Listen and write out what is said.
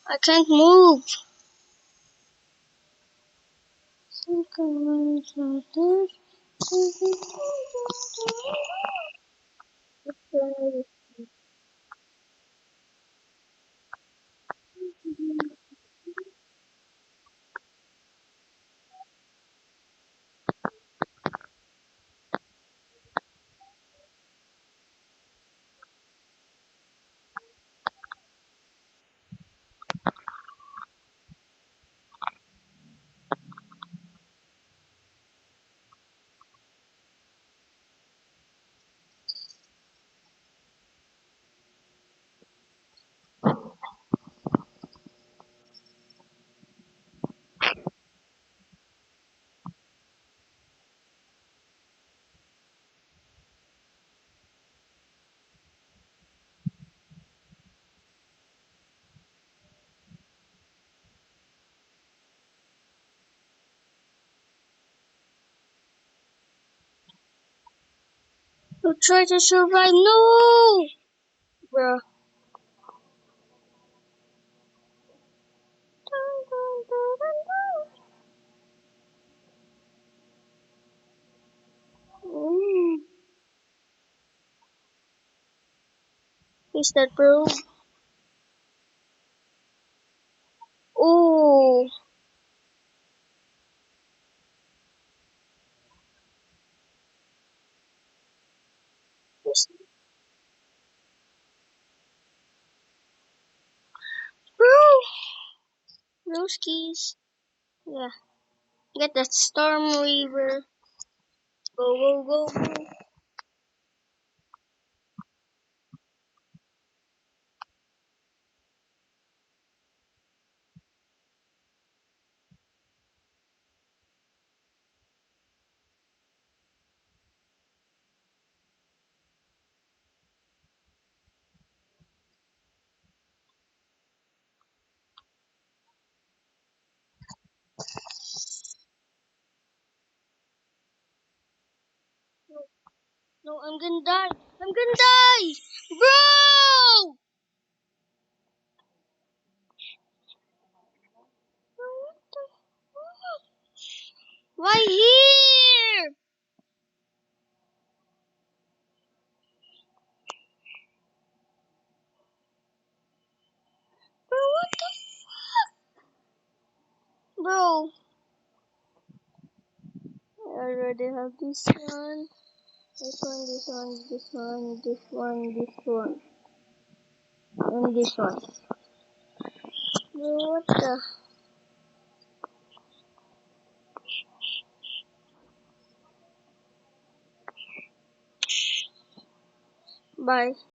I can't move. You try to survive. No, bro. Mm. Is that bro? Oh, yes. Bro. Broskies. Yeah. Get that storm river. Go, go, go, go. No, no, I'm gonna die. I'm gonna die. Bro! What the fuck? Why here? Bro, what the bro? I already have this one. This one, this one, this one, this one, this one, and this one. Bro, what the? Bye.